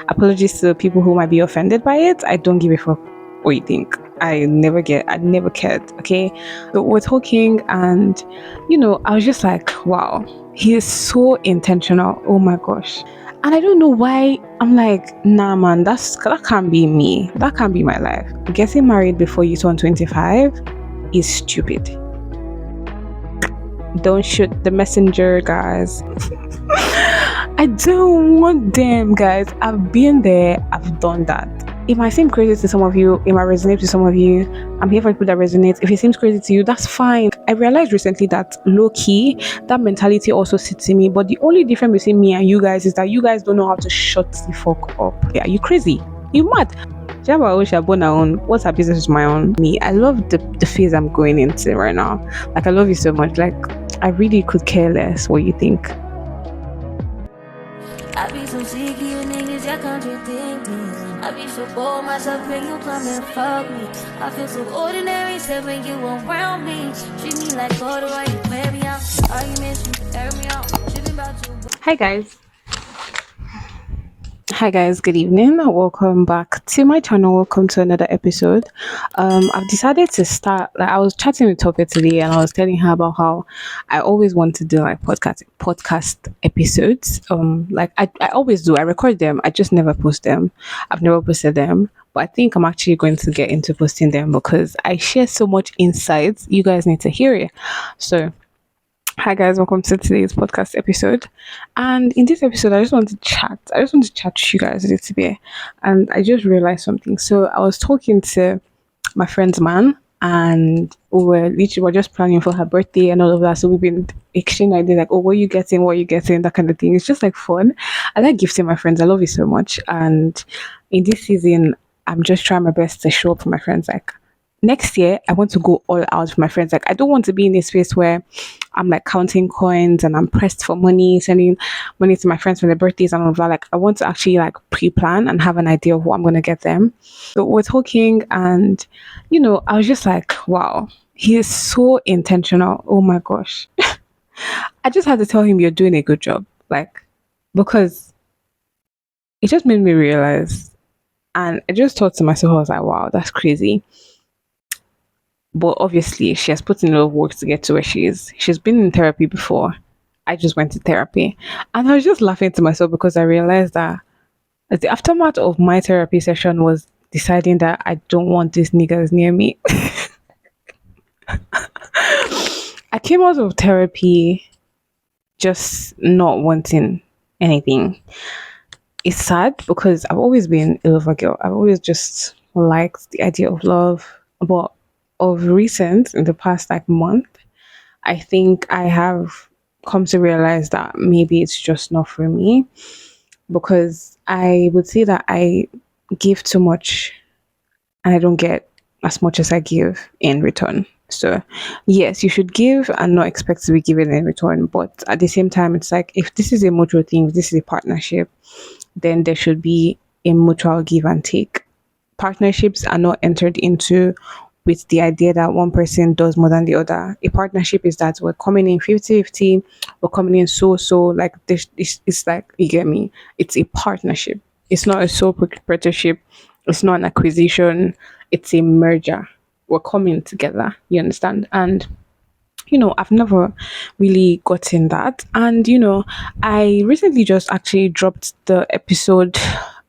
Apologies to people who might be offended by it. I don't give a fuck what you think. I never cared. Okay. So we're talking, and I was just like, wow, he is so intentional. Oh my gosh. And I don't know why. I'm like, nah, man, that can't be me. That can't be my life. Getting married before you turn 25 is stupid. Don't shoot the messenger, guys. I don't want them, guys. I've been there, I've done that. It might seem crazy to some of you, it might resonate to some of you. I'm here for people that resonate. If it seems crazy to you, that's fine. I realized recently that low key, that mentality also sits in me. But the only difference between me and you guys is that you guys don't know how to shut the fuck up. Yeah, are you crazy? You mad? What's her business is my own. Me, I love the phase I'm going into right now. Like, I love you so much. Like, I really could care less what you think. I be so sick of you niggas, y'all contradict me. I be so bold myself when you come and fuck me. I feel so ordinary, except when you around me. Treat me like water while you wear me out. Arguments, you air me out. Tripping about you. Hi guys, good evening. Welcome back to my channel. Welcome to another episode. I've decided to start, like, I was chatting with Tope today and I was telling her about how I always want to do like podcast episodes. Like I always do. I record them, I just never post them. I've never posted them. But I think I'm actually going to get into posting them because I share so much insights. You guys need to hear it. So hi guys, welcome to today's podcast episode. And in this episode, I just want to chat. I just want to chat to you guys a little bit. And I just realized something. So I was talking to my friend's man, and we're just planning for her birthday and all of that. So we've been exchanging ideas like, oh, what are you getting? What are you getting? That kind of thing. It's just like fun. I like gifting my friends. I love you so much. And in this season, I'm just trying my best to show up for my friends. Like, next year I want to go all out for my friends. Like, I don't want to be in a space where I'm like counting coins and I'm pressed for money, sending money to my friends for their birthdays and all of that. Like, I want to actually like pre-plan and have an idea of what I'm gonna get them. So we're talking, and I was just like, wow, he is so intentional. Oh my gosh. I just had to tell him, you're doing a good job. Like, because it just made me realize, and I just thought to myself, I was like, wow, that's crazy. But obviously, she has put in a lot of work to get to where she is. She's been in therapy before. I just went to therapy. And I was just laughing to myself because I realized that the aftermath of my therapy session was deciding that I don't want these niggas near me. I came out of therapy just not wanting anything. It's sad because I've always been a lover girl. I've always just liked the idea of love. But of recent, in the past like month, I think I have come to realize that maybe it's just not for me, because I would say that I give too much and I don't get as much as I give in return. So yes, you should give and not expect to be given in return. But at the same time, it's like, if this is a mutual thing, if this is a partnership, then there should be a mutual give and take. Partnerships are not entered into with the idea that one person does more than the other. A partnership is that we're coming in 50-50, we're coming in like this. It's like, you get me? It's a partnership. It's not a sole proprietorship. It's not an acquisition. It's a merger. We're coming together. You understand? And I've never really gotten that. And I recently just actually dropped the episode,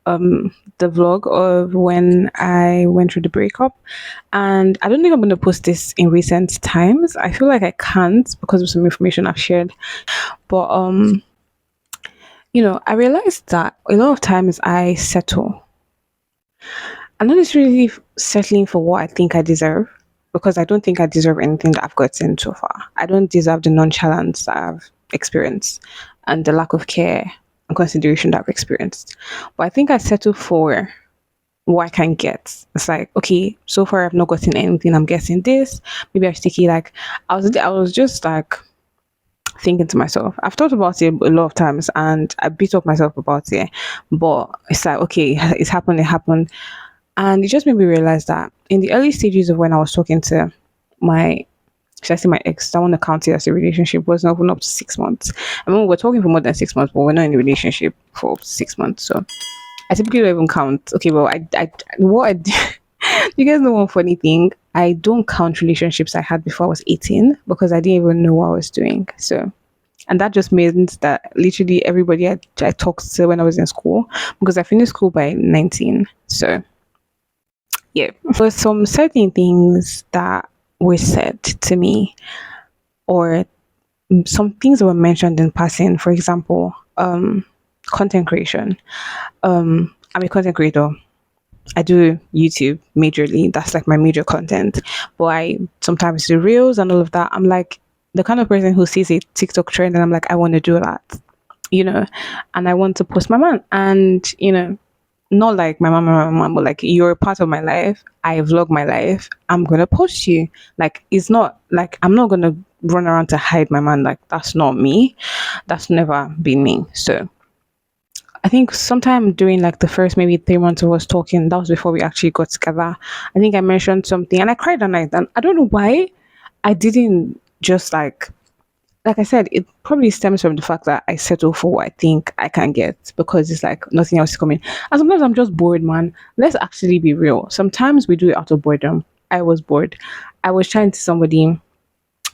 the vlog of when I went through the breakup. And I don't think I'm going to post this in recent times. I feel like I can't because of some information I've shared. But I realized that a lot of times I settle. I'm not necessarily settling for what I think I deserve, because I don't think I deserve anything that I've gotten so far. I don't deserve the nonchalance that I've experienced and the lack of care and consideration that I've experienced. But I think I settle for what I can get. It's like, okay, so far I've not gotten anything. I'm getting this. Maybe I should take it. Like, I was just like thinking to myself. I've thought about it a lot of times and I beat up myself about it. But it's like, okay, it's happened. It happened. And it just made me realize that in the early stages of when I was talking to my ex, I want to count it as a relationship, was not even up to 6 months. I mean, we're talking for more than 6 months, but we're not in a relationship for up to 6 months. So I typically don't even count. Okay, well, what I do, you guys know one funny thing? I don't count relationships I had before I was 18 because I didn't even know what I was doing. So, and that just means that literally everybody I talked to when I was in school, because I finished school by 19. So, yeah. For some certain things that were said to me, or some things that were mentioned in passing, for example, content creation. I'm a content creator. I do YouTube majorly. That's like my major content. But I sometimes do reels and all of that. I'm like the kind of person who sees a TikTok trend and I'm like, I want to do that, and I want to post my man. And, not like my mom, but like you're a part of my life. I vlog my life. I'm gonna post you. Like it's not like I'm not gonna run around to hide my man. Like that's not me. That's never been me. So I think sometime during like the first maybe 3 months of us talking, that was before we actually got together. I think I mentioned something and I cried that night. And I don't know why I didn't just like I said, it probably stems from the fact that I settle for what I think I can get because it's like nothing else is coming. And sometimes I'm just bored, man. Let's actually be real. Sometimes we do it out of boredom. I was bored. I was trying to somebody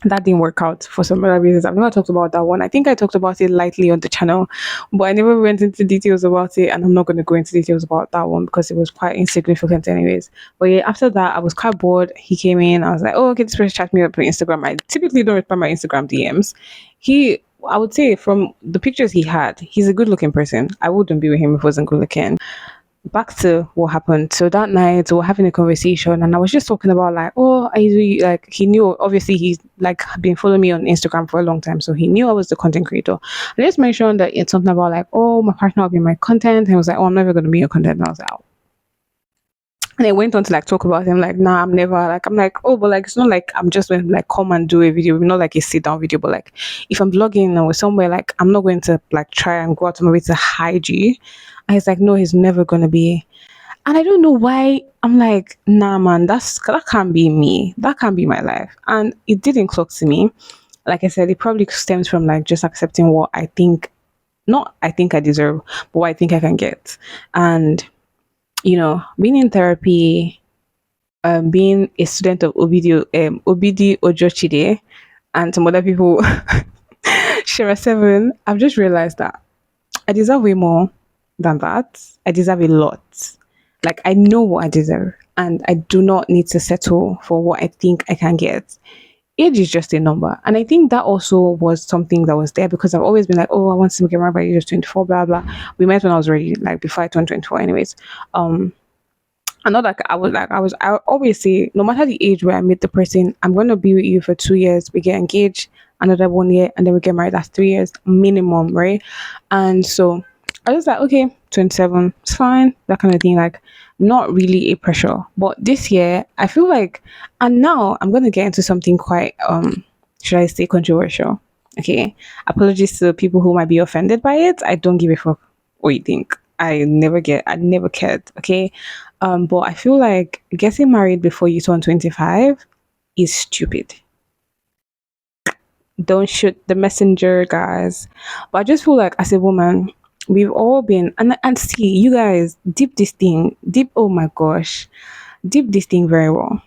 that didn't work out for some other reasons. I've never talked about that one. I think I talked about it lightly on the channel, but I never went into details about it. And I'm not going to go into details about that one because it was quite insignificant, anyways. But yeah, after that, I was quite bored. He came in. I was like, oh, okay, this person chat me up on Instagram. I typically don't reply my Instagram DMs. I would say from the pictures he had, he's a good looking person. I wouldn't be with him if he wasn't good looking. Back to what happened. So that night we were having a conversation and I was just talking about like, oh, I really like he knew obviously he's like been following me on Instagram for a long time. So he knew I was the content creator. I just mentioned that it's something about like, oh, my partner will be my content. And he was like, oh, I'm never gonna be your content. And I was like, oh. And I went on to like talk about him, like, nah, I'm never like I'm like, oh, but like it's not like I'm just going to like come and do a video, not like a sit down video, but like if I'm blogging or somewhere, like I'm not going to like try and go out of my way to hide you. And he's like, no, he's never gonna be. And I don't know why I'm like, nah man, that can't be me. That can't be my life. And it didn't clock to me. Like I said, it probably stems from like just accepting what I think not I think I deserve, but what I think I can get. And being in therapy, being a student of Obidi Ojochide and some other people, Shira 7, I've just realized that I deserve way more than that. I deserve a lot. Like, I know what I deserve, and I do not need to settle for what I think I can get. Age is just a number. And I think that also was something that was there because I've always been like, oh, I want to get married by age of 24, blah, blah. We met when I was ready, like before I turned 24, anyways. And not like I always say, no matter the age where I meet the person, I'm going to be with you for 2 years. We get engaged, another 1 year, and then we get married. That's 3 years minimum, right? And so I was like, okay, 27, it's fine, that kind of thing. Like, not really a pressure. But this year, I feel like, and now I'm going to get into something quite, should I say, controversial. Okay, apologies to people who might be offended by it. I don't give a fuck what you think. I never cared. Okay, but I feel like getting married before you turn 25 is stupid. Don't shoot the messenger, guys. But I just feel like as a woman, we've all been and see you guys deep. Oh my gosh, deep this thing very well.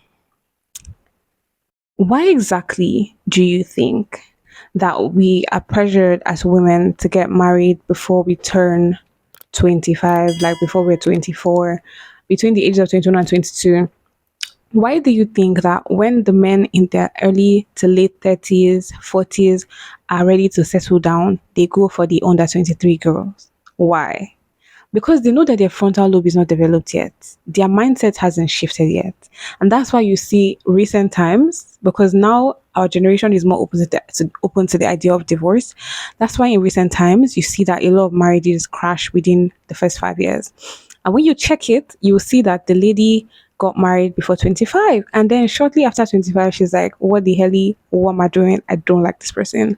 Why exactly do you think that we are pressured as women to get married before we turn 25, like before we're 24, between the ages of 21 and 22? Why do you think that when the men in their early to late 30s, 40s are ready to settle down, they go for the under 23 girls? Why? Because they know that their frontal lobe is not developed yet. Their mindset hasn't shifted yet. And that's why you see recent times, because now our generation is more open to the idea of divorce. That's why in recent times, you see that a lot of marriages crash within the first 5 years. And when you check it, you will see that the lady got married before 25. And then shortly after 25, she's like, what the hell? What am I doing? I don't like this person.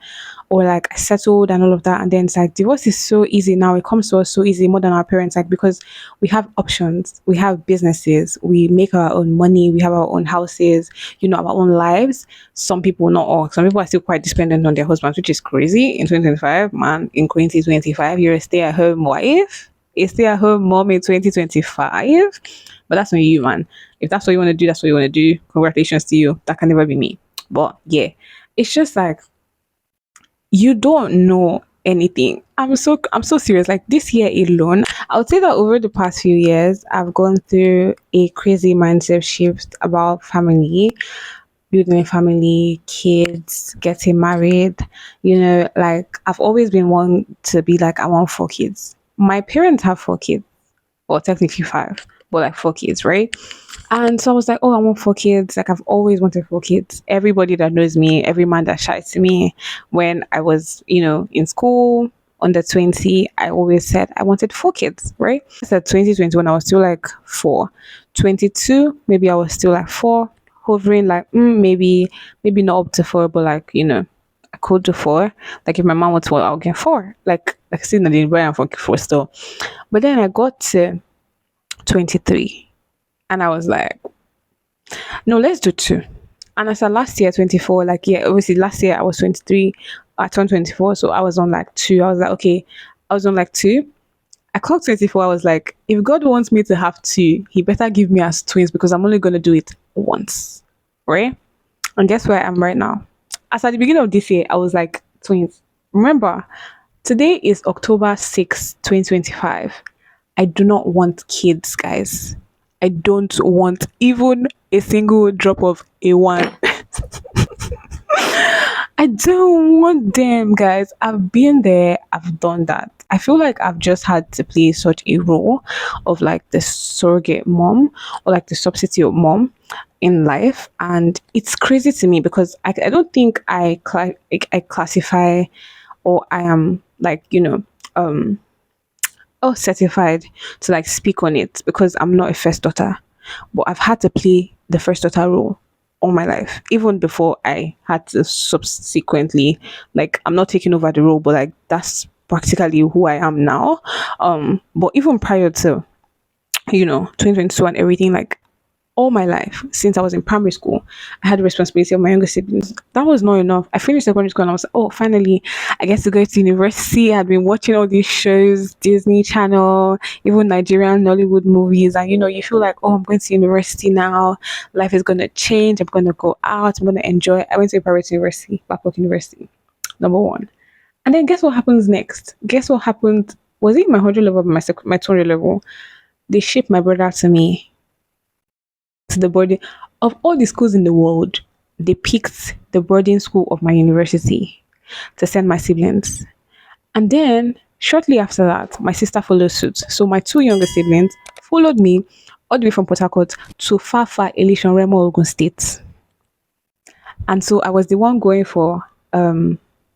Or like I settled and all of that. And then it's like divorce is so easy now. It comes to us so easy more than our parents, like because we have options, we have businesses, we make our own money, we have our own houses, our own lives. Some people, not all, some people are still quite dependent on their husbands, which is crazy in 2025, man. In 2025, you're a stay-at-home wife. a stay-at-home mom in 2025. But that's on you, man. If that's what you want to do, that's what you want to do. Congratulations to you. That can never be me. But yeah, it's just like you don't know anything. I'm so serious. Like this year alone, I would say that over the past few years, I've gone through a crazy mindset shift about family, building a family, kids, getting married. Like I've always been one to be like I want 4 kids. My parents have 4 kids, or technically 5, but like 4 kids, right? And so I was like, oh, I want 4 kids. Like I've always wanted 4 kids. Everybody that knows me, every man that shouts to me when I was, in school under 20, I always said I wanted 4 kids, right? I said 2021, I was still like 4. 22, maybe I was still like 4, hovering like maybe not up to 4, but like, I could do 4. Like if my mom wants 4, I'll get 4. Like still not the brand for 4 still. But then I got to 23 and I was like, no, let's do 2. And I said last year, 24, like, yeah, obviously last year I was 23, I turned 24. So I was on like 2. I was like, okay, I was on like 2. I clocked 24. I was like, if God wants me to have 2, he better give me as twins because I'm only going to do it once. Right? And guess where I am right now? As at the beginning of this year, I was like, twins. Remember, today is October 6th, 2025. I do not want kids, guys. I don't want even a single drop of A1. I don't want them, guys. I've been there, I've done that. I feel like I've just had to play such a role of like the surrogate mom or like the substitute mom in life. And it's crazy to me because I don't think I classify or I am like, certified to like speak on it because I'm not a first daughter, but I've had to play the first daughter role all my life, even before I had to subsequently, like, I'm not taking over the role, but like that's practically who I am now. But even prior to 2022 and everything, like all my life since I was in primary school, I had the responsibility of my younger siblings. That was not enough. I finished secondary school and I was like, oh, finally, I get to go to university. I'd been watching all these shows, Disney Channel, even Nigerian Nollywood movies. And, you feel like, oh, I'm going to university now. Life is going to change. I'm going to go out. I'm going to enjoy. I went to a private university, Babcock University, number one. And then guess what happens next? Guess what happened? Was it my 100 level or my 200 level? They shipped my brother to me, to the boarding of all the schools in the world. They picked the boarding school of my university to send my siblings. And then shortly after that, my sister followed suit. So my 2 younger siblings followed me all the way from Port Harcourt to far, far Elishon Remo, Ogun State. And so I was the one going for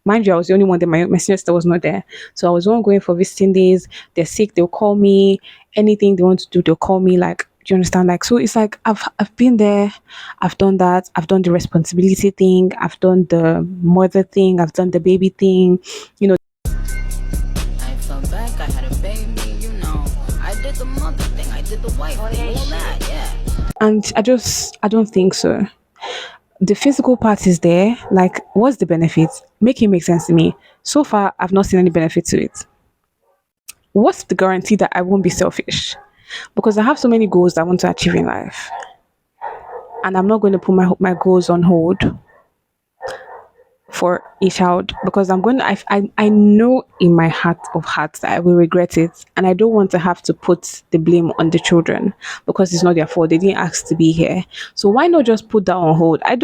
mind you, I was the only one that my senior sister was not there. So I was the one going for visiting days. They're sick, they'll call me. Anything they want to do, they'll call me. Like, do you understand? Like, so it's like I've been there, I've done that, I've done the responsibility thing, I've done the mother thing, I've done the baby thing, I fell back, I had a baby. I did the mother thing, I did the wife thing, all that, yeah. and I don't think so. The physical part is there. Like, what's the benefit? Make it make sense to me. So far, I've not seen any benefit to it. What's the guarantee that I won't be selfish? Because I have so many goals that I want to achieve in life, and I'm not going to put my goals on hold for a child because I know in my heart of hearts that I will regret it, and I don't want to have to put the blame on the children because it's not their fault. They didn't ask to be here. So why not just put that on hold? I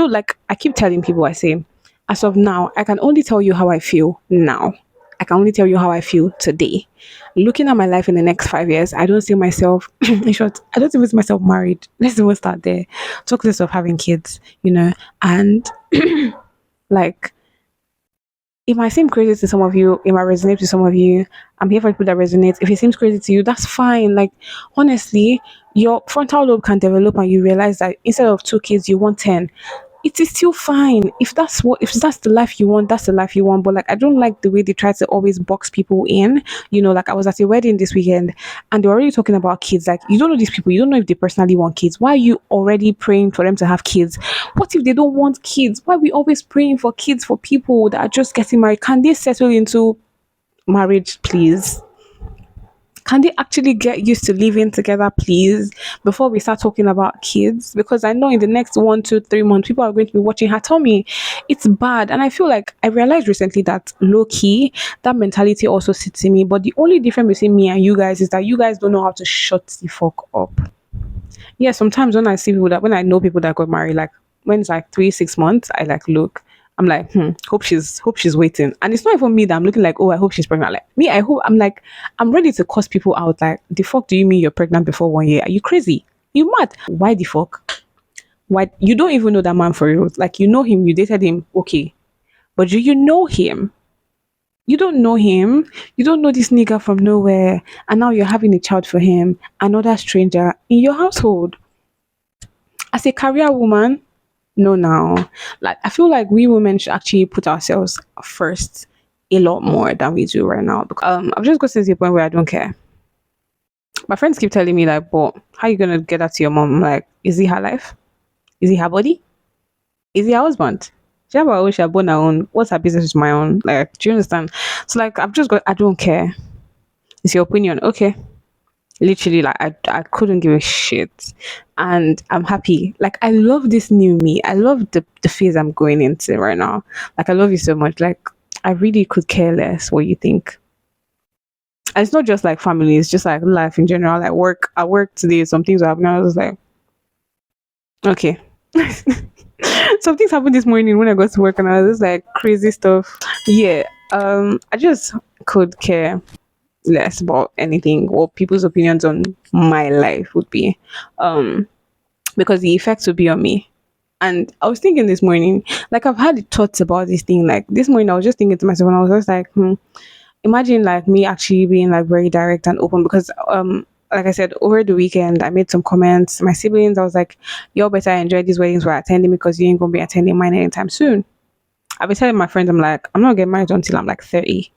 keep telling people, I say, as of now, I can only tell you how I feel now. I can only tell you how I feel today. Looking at my life in the next 5 years, I don't see myself, in short, I don't see myself married. Let's even start there. Talk less of having kids, and like, it might seem crazy to some of you, it might resonate to some of you. I'm here for people that resonate. If it seems crazy to you, that's fine. Like, honestly, your frontal lobe can develop and you realize that instead of 2 kids, you want 10. It is still fine. If that's the life you want, that's the life you want. But like, I don't like the way they try to always box people in. Like I was at a wedding this weekend and they were already talking about kids. Like, you don't know these people, you don't know if they personally want kids. Why are you already praying for them to have kids? What if they don't want kids? Why are we always praying for kids for people that are just getting married? Can they settle into marriage, please? Can they actually get used to living together, please, before we start talking about kids? Because I know in the next 1, 2, 3 months, people are going to be watching her. Tell me, it's bad. And I feel like I realized recently that low key, that mentality also sits in me. But the only difference between me and you guys is that you guys don't know how to shut the fuck up. Yeah, sometimes when I see people that when I know people that got married, like when it's like 3, 6 months, I like look. I'm like, hope she's waiting. And it's not even me that I'm looking like, oh, I hope she's pregnant. Like me, I hope I'm like, I'm ready to cuss people out. Like, the fuck do you mean you're pregnant before 1 year? Are you crazy? You mad? Why the fuck? Why you don't even know that man for real? Like you know him, you dated him, okay. But do you know him? You don't know him. You don't know this nigga from nowhere. And now you're having a child for him, another stranger in your household. As a career woman, no, now. Like, I feel like we women should actually put ourselves first a lot more than we do right now. Because I've just got to the point where I don't care. My friends keep telling me, like, but how you going to get that to your mom? Like, is he her life? Is he her body? Is he her husband? She have her own, she have born her own. What's her business with my own? Like, do you understand? So, like, I've just got, I don't care. It's your opinion. Okay. Literally, like I couldn't give a shit, and I'm happy. Like I love this new me. I love the phase I'm going into right now. Like I love you so much. Like I really could care less what you think. And it's not just like family. It's just like life in general. Like work. I work today. Some things are happening. I was like, okay. Some things happened this morning when I got to work, and I was just like crazy stuff. Yeah. I just could care less about anything what people's opinions on my life would be, um because the effects would be on me. And I was thinking this morning, like I've had thoughts about this thing. Like this morning I was just thinking to myself, and I was just like, imagine like me actually being like very direct and open. Because like I said, over the weekend I made some comments. My siblings, I was like, y'all better enjoy these weddings we're attending, because you ain't gonna be attending mine anytime soon. I've been telling my friends, I'm like, I'm not getting married until I'm like 30.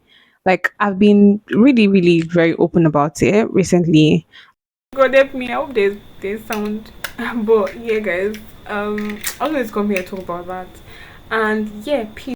Like, I've been really, really very open about it recently. God help me, I hope there's sound. But yeah, guys, I always come here to talk about that. And yeah, peace.